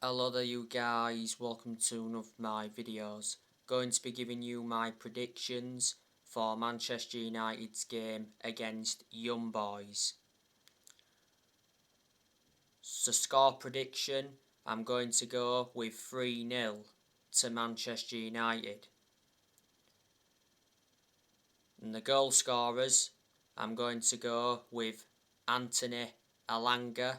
Hello there you guys, welcome to one of my videos. Going to be giving you my predictions for Manchester United's game against Young Boys. So score prediction, I'm going to go with 3-0 to Manchester United. And the goal scorers, I'm going to go with Anthony Elanga,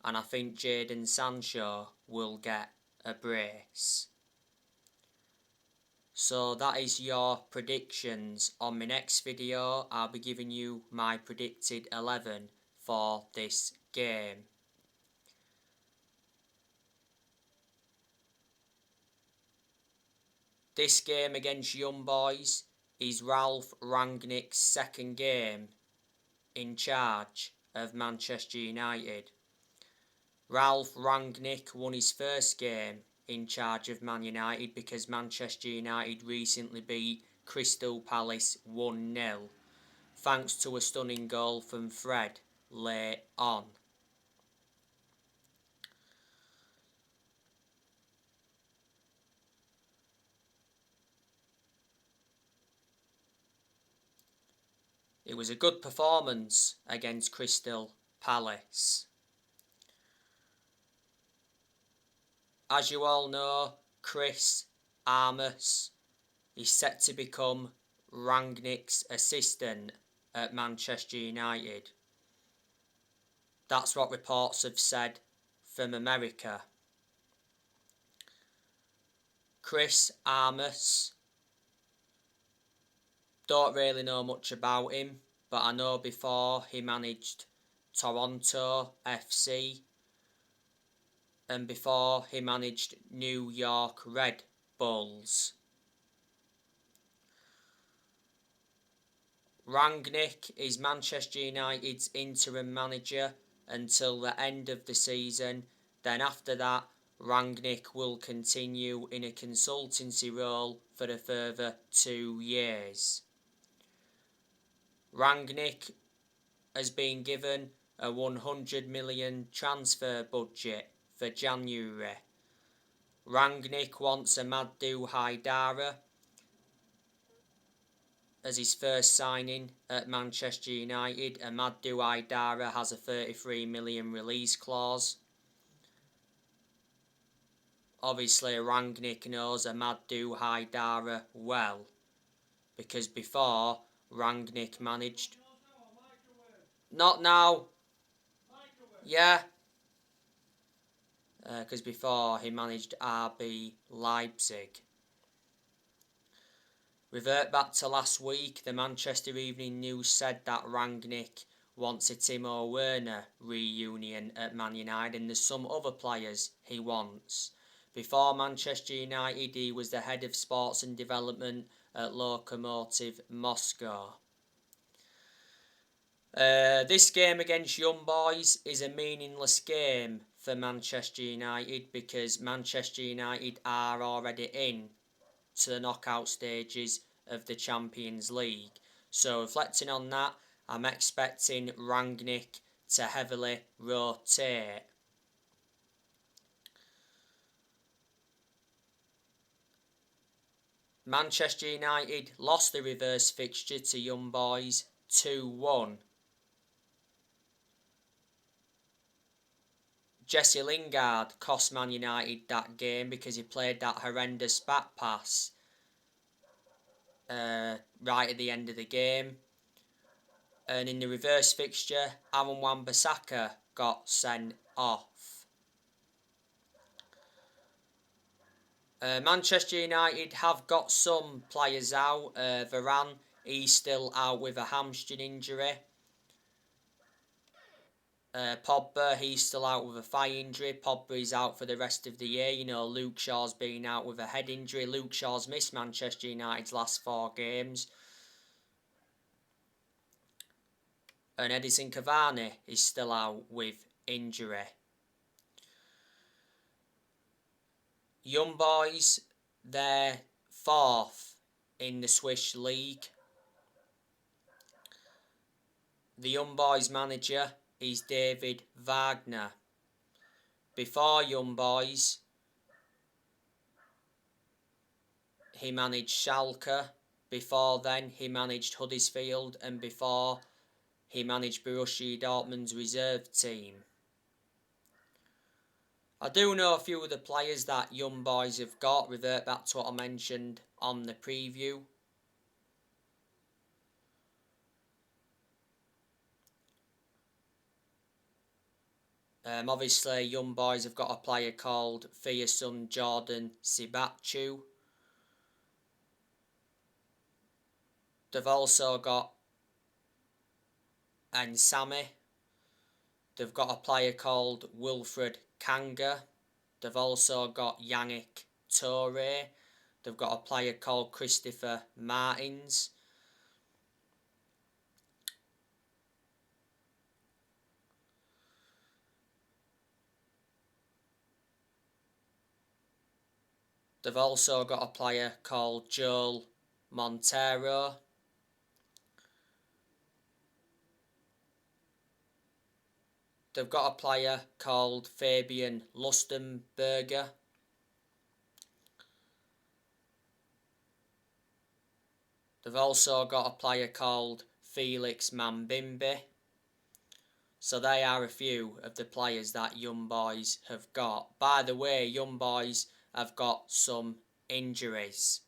and I think Jadon Sancho will get a brace. So that is your predictions. On my next video, I'll be giving you my predicted 11 for this game. This game against Young Boys is Ralf Rangnick's second game in charge of Manchester United. Ralf Rangnick won his first game in charge of Man United because Manchester United recently beat Crystal Palace 1-0. Thanks to a stunning goal from Fred late on. It was a good performance against Crystal Palace. As you all know, Chris Armas is set to become Rangnick's assistant at Manchester United. That's what reports have said from America. Chris Armas, don't really know much about him, but I know before he managed Toronto FC and before he managed New York Red Bulls. Rangnick is Manchester United's interim manager until the end of the season. Then after that, Rangnick will continue in a consultancy role for a further 2 years. Rangnick has been given a 100 million transfer budget for January. Rangnick wants Amadou Haidara as his first signing at Manchester United. Amadou Haidara has a 33 million release clause. Obviously Rangnick knows Amadou Haidara well, because before Rangnick managed... Not now! Yeah! Because before he managed RB Leipzig. Revert back to last week, the Manchester Evening News said that Rangnick wants a Timo Werner reunion at Man United, and there's some other players he wants. Before Manchester United, he was the head of sports and development at Lokomotiv Moscow. This game against Young Boys is a meaningless game for Manchester United because Manchester United are already in to the knockout stages of the Champions League. So reflecting on that, I'm expecting Rangnick to heavily rotate. Manchester United lost the reverse fixture to Young Boys 2-1. Jesse Lingard cost Man United that game because he played that horrendous back pass right at the end of the game. And in the reverse fixture, Aaron Wan-Bissaka got sent off. Manchester United have got some players out. Varane, he's still out with a hamstring injury. Pogba, he's still out with a thigh injury. Pogba is out for the rest of the year. You know, Luke Shaw's been out with a head injury. Luke Shaw's missed Manchester United's last 4 games. And Edinson Cavani is still out with injury. Young Boys, they're 4th in the Swiss League. The Young Boys manager is David Wagner. Before Young Boys, he managed Schalke. Before then, he managed Huddersfield, and before, he managed Borussia Dortmund's reserve team. I do know a few of the players that Young Boys have got. Revert back to what I mentioned on the preview. Obviously, Young Boys have got a player called fearsome Jordan Siebatcheu. They've also got Nsame. They've got a player called Wilfred Kanga. They've also got Yannick Touré. They've got a player called Christopher Martins. They've also got a player called Joel Montero. They've got a player called Fabian Lustenberger. They've also got a player called Felix Mambimbe. So they are a few of the players that Young Boys have got. By the way, Young Boys have got some injuries.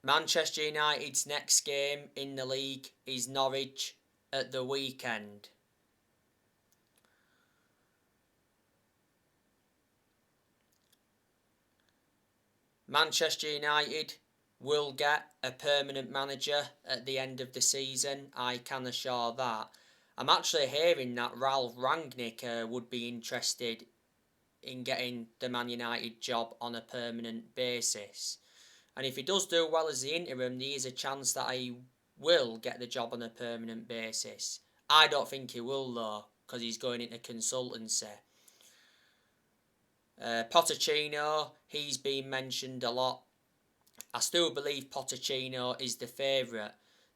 Manchester United's next game in the league is Norwich at the weekend. Manchester United will get a permanent manager at the end of the season, I can assure that. I'm actually hearing that Ralf Rangnick would be interested in getting the Man United job on a permanent basis. And if he does do well as the interim, there is a chance that he will get the job on a permanent basis. I don't think he will though, because he's going into consultancy. Pochettino, he's been mentioned a lot. I still believe Pochettino is the favourite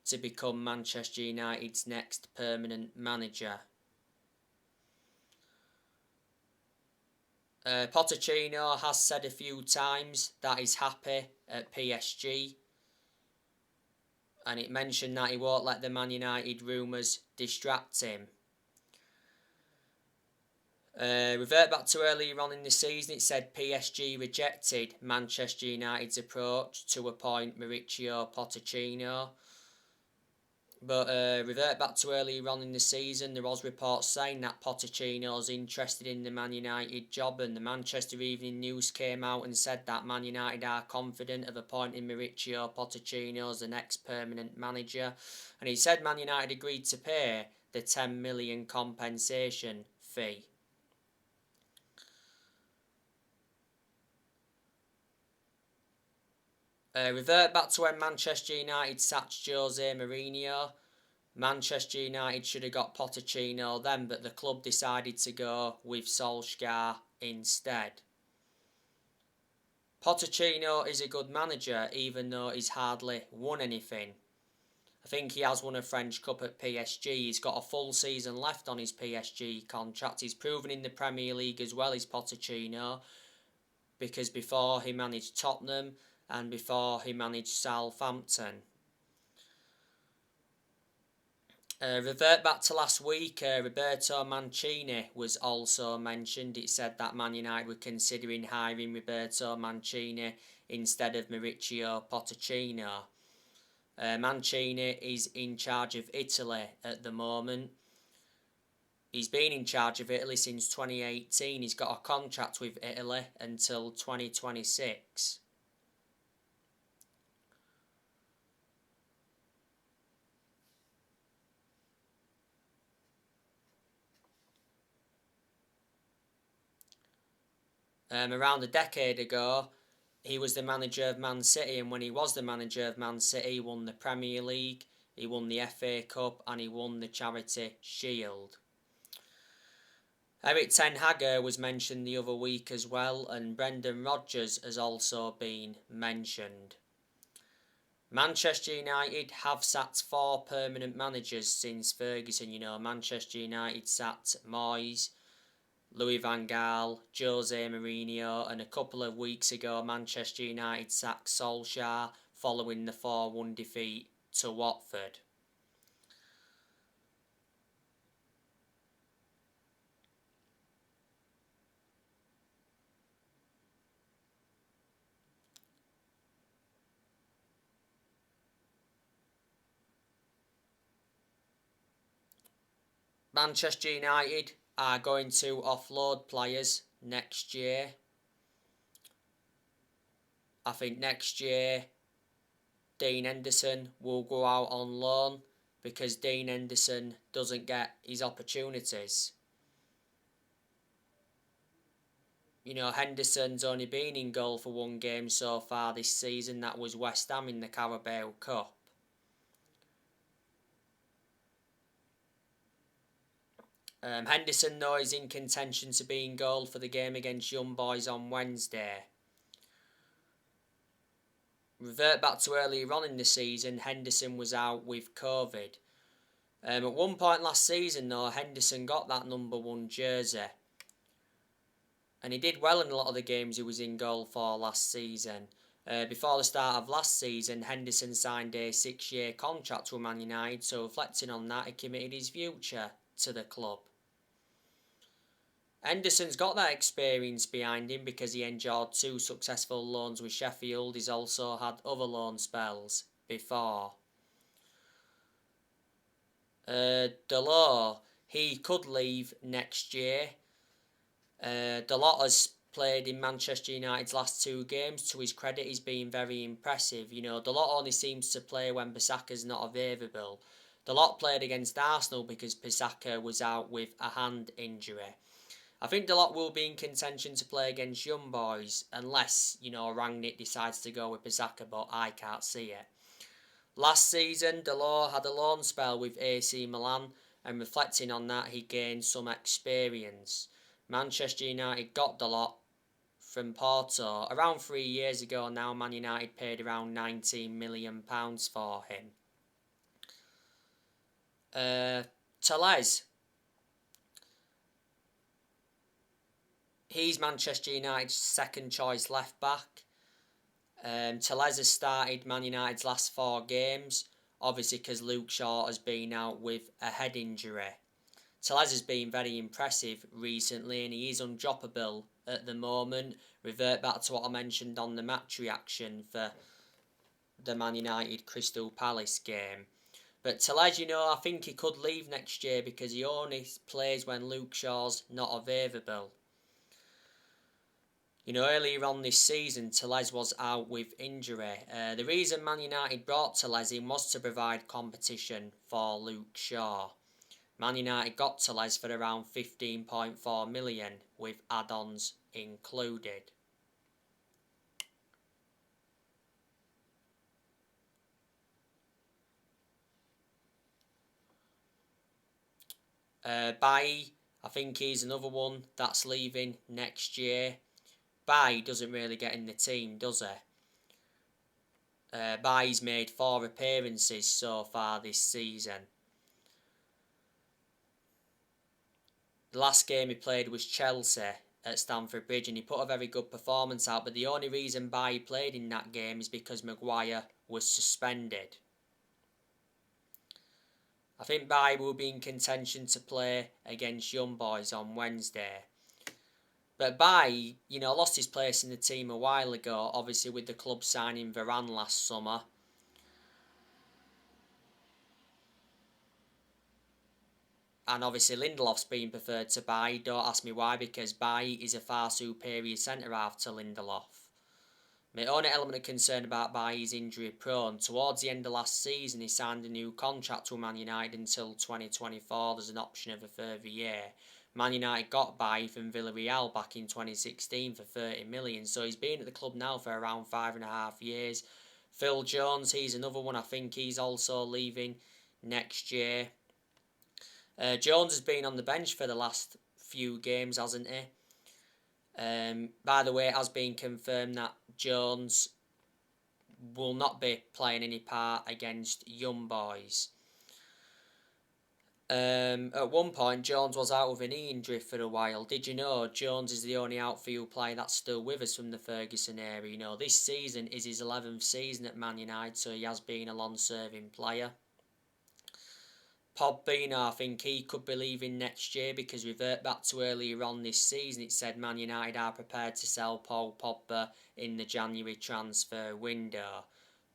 to become Manchester United's next permanent manager. Pochettino has said a few times that he's happy at PSG, and it mentioned that he won't let the Man United rumours distract him. Revert back to earlier on in the season, it said PSG rejected Manchester United's approach to appoint Mauricio Pochettino. But revert back to earlier on in the season, there was reports saying that Pochettino's interested in the Man United job, and the Manchester Evening News came out and said that Man United are confident of appointing Mauricio Pochettino as the next permanent manager. And he said Man United agreed to pay the $10 million compensation fee. Revert back to when Manchester United sacked Jose Mourinho. Manchester United should have got Pochettino then, but the club decided to go with Solskjaer instead. Pochettino is a good manager, even though he's hardly won anything. I think he has won a French Cup at PSG. He's got a full season left on his PSG contract. He's proven in the Premier League as well as Pochettino, because before he managed Tottenham and before he managed Southampton. Revert back to last week, Roberto Mancini was also mentioned. It said that Man United were considering hiring Roberto Mancini instead of Mauricio Pochettino. Mancini is in charge of Italy at the moment. He's been in charge of Italy since 2018. He's got a contract with Italy until 2026. Around a decade ago, he was the manager of Man City, and when he was the manager of Man City, he won the Premier League, he won the FA Cup, and he won the Charity Shield. Erik ten Hag was mentioned the other week as well, and Brendan Rodgers has also been mentioned. Manchester United have sacked 4 permanent managers since Ferguson. Manchester United sacked Moyes, Louis van Gaal, Jose Mourinho, and a couple of weeks ago Manchester United sacked Solskjaer following the 4-1 defeat to Watford. Manchester United are going to offload players next year. I think next year Dean Henderson will go out on loan because Dean Henderson doesn't get his opportunities. You know, Henderson's only been in goal for one game so far this season. That was West Ham in the Carabao Cup. Henderson, though, is in contention to be in goal for the game against Young Boys on Wednesday. Revert back to earlier on in the season, Henderson was out with COVID. At one point last season, though, Henderson got that number 1 jersey. And he did well in a lot of the games he was in goal for last season. Before the start of last season, Henderson signed a 6-year contract with Man United, so reflecting on that, he committed his future to the club. Henderson's got that experience behind him because he enjoyed 2 successful loans with Sheffield. He's also had other loan spells before. Dalot, he could leave next year. Dalot has played in Manchester United's last 2 games. To his credit, he's been very impressive. You know, Dalot only seems to play when Bissaka's not available. Dalot played against Arsenal because Bissaka was out with a hand injury. I think Dalot will be in contention to play against Young Boys unless, you know, Rangnick decides to go with Bissaka, but I can't see it. Last season, Dalot had a loan spell with AC Milan, and reflecting on that, he gained some experience. Manchester United got Dalot from Porto around 3 years ago now. Man United paid around £19 million for him. Telles. He's Manchester United's second choice left back. Telles has started Man United's last 4 games, obviously because Luke Shaw has been out with a head injury. Telles has been very impressive recently and he is undroppable at the moment. Revert back to what I mentioned on the match reaction for the Man United Crystal Palace game. But Telles, you know, I think he could leave next year because he only plays when Luke Shaw's not available. You know, earlier on this season, Telles was out with injury. The reason Man United brought Telles in was to provide competition for Luke Shaw. Man United got Telles for around 15.4 million with add-ons included. Bailly, I think he's another one that's leaving next year. Bailly doesn't really get in the team, does he? Bailly's made 4 appearances so far this season. The last game he played was Chelsea at Stamford Bridge and he put a very good performance out, but the only reason Bailly played in that game is because Maguire was suspended. I think Bailly will be in contention to play against Young Boys on Wednesday. But Bailly, you know, lost his place in the team a while ago, obviously with the club signing Varane last summer. And obviously Lindelof's been preferred to Bailly. Don't ask me why, because Bailly is a far superior centre-half to Lindelof. My only element of concern about Bailly is injury prone. Towards the end of last season, he signed a new contract with Man United until 2024. There's an option of a further year. Man United got Bailly from Villarreal back in 2016 for 30 million. So he's been at the club now for around 5.5 years. Phil Jones, he's another one. I think he's also leaving next year. Jones has been on the bench for the last few games, hasn't he? By the way, it has been confirmed that Jones will not be playing any part against Young Boys. At one point, Jones was out with a knee injury for a while. Did you know Jones is the only outfield player that's still with us from the Ferguson era? You know, this season is his 11th season at Man United, so he has been a long-serving player. Pogba, I think he could be leaving next year because revert back to earlier on this season, it said Man United are prepared to sell Paul Pogba in the January transfer window.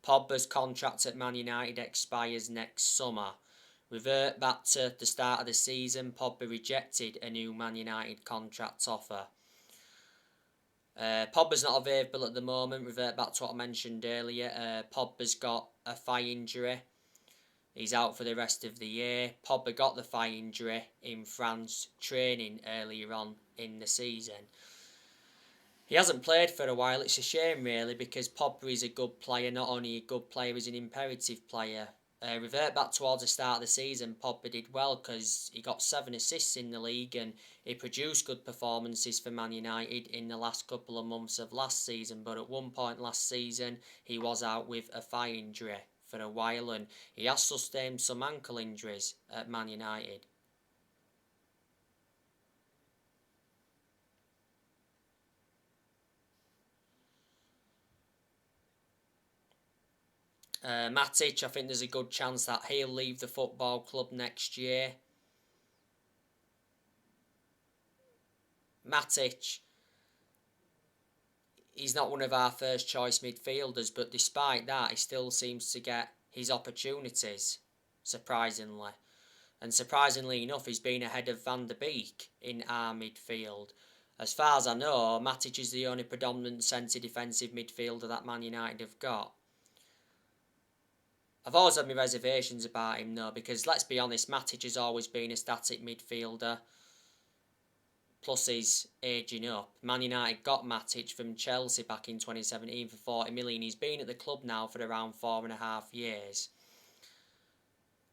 Pogba's contract at Man United expires next summer. Revert back to the start of the season, Pogba rejected a new Man United contract offer. Pogba's not available at the moment. Revert back to what I mentioned earlier. Pogba's got a thigh injury. He's out for the rest of the year. Pogba got the thigh injury in France training earlier on in the season. He hasn't played for a while. It's a shame really because Pogba is a good player. Not only a good player, he's an imperative player. Revert back towards the start of the season, Pogba did well because he got 7 assists in the league and he produced good performances for Man United in the last couple of months of last season. But at one point last season, he was out with a thigh injury for a while and he has sustained some ankle injuries at Man United. Matic, I think there's a good chance that he'll leave the football club next year. Matic, he's not one of our first choice midfielders, but despite that, he still seems to get his opportunities, surprisingly. And surprisingly enough, he's been ahead of Van der Beek in our midfield. As far as I know, Matic is the only predominant centre defensive midfielder that Man United have got. I've always had my reservations about him though, because let's be honest, Matic has always been a static midfielder. Plus he's ageing up. Man United got Matic from Chelsea back in 2017 for 40 million. He's been at the club now for around 4.5 years.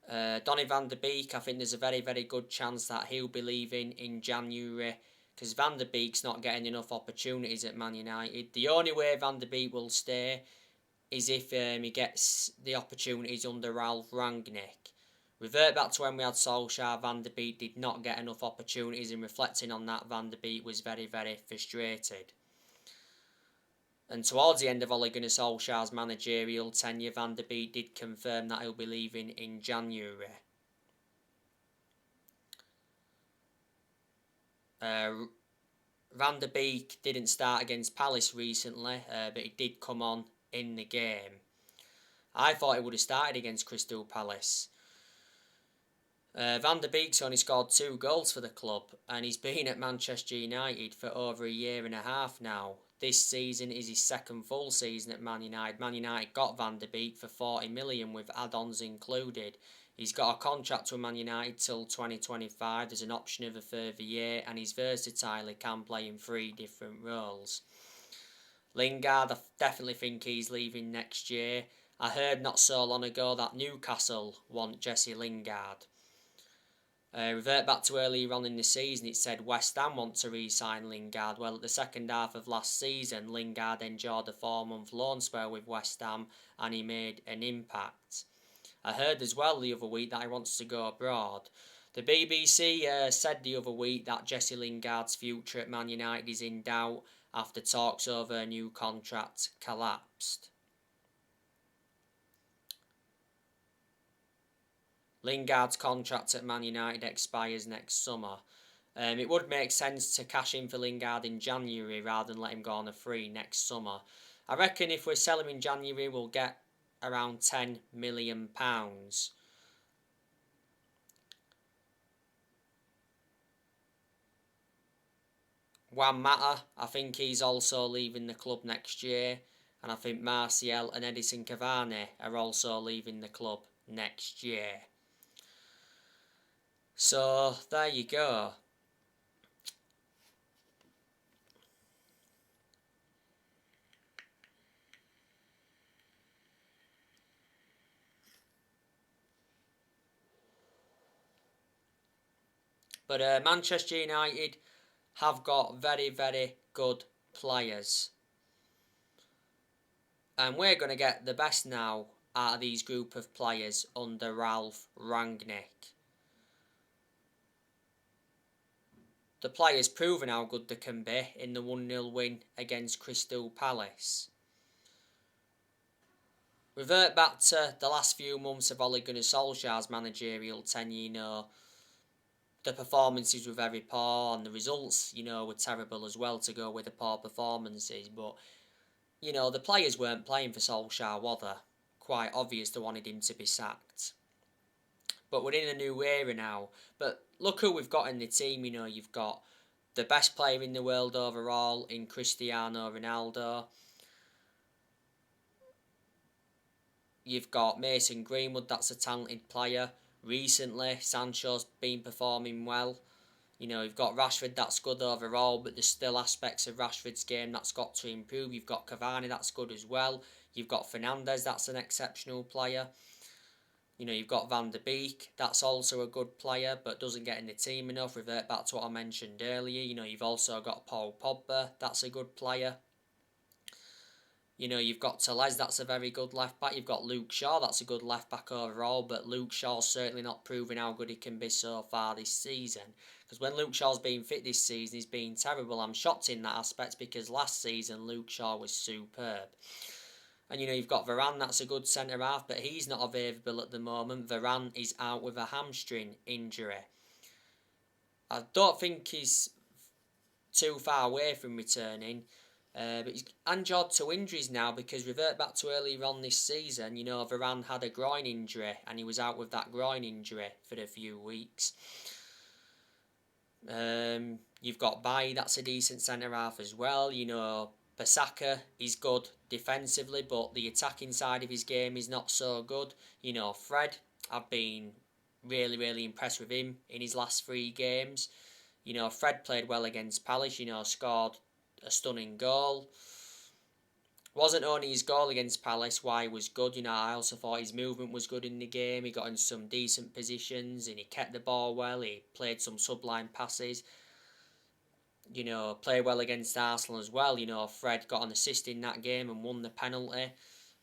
Donny van der Beek, I think there's a very, very good chance that he'll be leaving in January because Van der Beek's not getting enough opportunities at Man United. The only way Van der Beek will stay is if he gets the opportunities under Ralf Rangnick. Revert back to when we had Solskjaer, Van der Beek did not get enough opportunities, and reflecting on that, Van der Beek was very, very frustrated. And towards the end of Ole Gunnar Solskjaer's managerial tenure, Van der Beek did confirm that he'll be leaving in January. Van der Beek didn't start against Palace recently, but he did come on in the game. I thought he would have started against Crystal Palace. Van der Beek's only scored 2 goals for the club and he's been at Manchester United for over a year and a half now. This season is his second full season at Man United. Man United got Van der Beek for 40 million with add-ons included. He's got a contract with Man United till 2025. There's an option of a further year and he's versatile. He can play in 3 different roles. Lingard, I definitely think he's leaving next year. I heard not so long ago that Newcastle want Jesse Lingard. Revert back to earlier on in the season, it said West Ham want to re-sign Lingard. Well, at the second half of last season, Lingard endured a 4-month loan spell with West Ham and he made an impact. I heard as well the other week that he wants to go abroad. The BBC said the other week that Jesse Lingard's future at Man United is in doubt after talks over a new contract collapsed. Lingard's contract at Man United expires next summer. It would make sense to cash in for Lingard in January rather than let him go on a free next summer. I reckon if we sell him in January, we'll get around £10 million. Juan Mata, I think he's also leaving the club next year. And I think Martial and Edison Cavani are also leaving the club next year. So, there you go. But Manchester United have got very, very good players. And we're going to get the best now out of these group of players under Ralf Rangnick. the players proven how good they can be in the 1-0 win against Crystal Palace. Revert back to the last few months of Ole Gunnar Solskjaer's managerial tenure, the performances were very poor and the results, were terrible as well to go with the poor performances. But, the players weren't playing for Solskjaer, were they? Quite obvious they wanted him to be sacked. But we're in a new era now. But look who we've got in the team. You've got the best player in the world overall in Cristiano Ronaldo. You've got Mason Greenwood, that's a talented player. Recently, Sancho's been performing well. You've got Rashford, that's good overall, but there's still aspects of Rashford's game that's got to improve. You've got Cavani, that's good as well. You've got Fernandes, that's an exceptional player. You've got Van der Beek, that's also a good player, but doesn't get in the team enough. Revert back to what I mentioned earlier. You've also got Paul Pogba, that's a good player. You've got Telles, that's a very good left back. You've got Luke Shaw, that's a good left back overall, but Luke Shaw's certainly not proving how good he can be so far this season. Because when Luke Shaw's been fit this season, he's been terrible. I'm shocked in that aspect because last season Luke Shaw was superb. And you've got Varane, that's a good centre half, but he's not available at the moment. Varane is out with a hamstring injury. I don't think he's too far away from returning. But he's injured to injuries now because revert back to earlier on this season, Varane had a groin injury and he was out with that groin injury for a few weeks. You've got Bailly, that's a decent centre half as well. Bissaka is good defensively, but the attacking side of his game is not so good. Fred, I've been really, really impressed with him in his last 3 games. Fred played well against Palace, scored a stunning goal. Wasn't only his goal against Palace why he was good, I also thought his movement was good in the game. He got in some decent positions and he kept the ball well. He played some sublime passes. Played well against Arsenal as well. Fred got an assist in that game and won the penalty.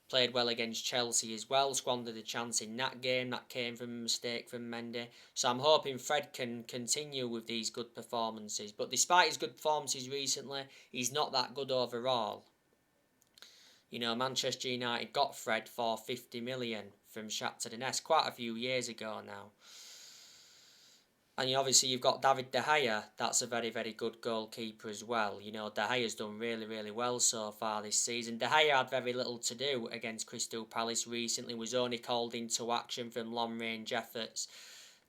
Played well against Chelsea as well. Squandered a chance in that game. That came from a mistake from Mendy. So I'm hoping Fred can continue with these good performances. But despite his good performances recently, he's not that good overall. Manchester United got Fred for 50 million from Shakhtar Donetsk quite a few years ago now. And obviously you've got David De Gea, that's a very, very good goalkeeper as well. De Gea's done really, really well so far this season. De Gea had very little to do against Crystal Palace recently, was only called into action from long-range efforts.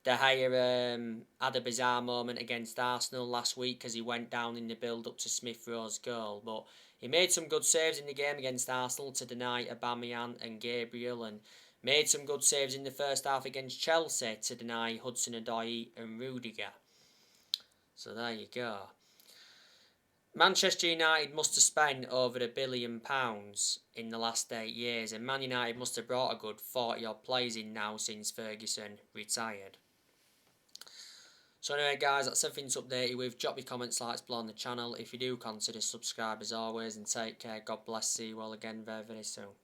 De Gea had a bizarre moment against Arsenal last week as he went down in the build-up to Smith Rowe's goal. But he made some good saves in the game against Arsenal to deny Aubameyang and Gabriel, and made some good saves in the first half against Chelsea to deny Hudson-Odoi and Rudiger. So there you go. Manchester United must have spent over £1 billion in the last 8 years, and Man United must have brought a good 40 odd players in now since Ferguson retired. So anyway guys, that's everything to update you with. Drop your comments, likes below on the channel. If you do, consider subscribe as always, and take care. God bless. See you all again very, very soon.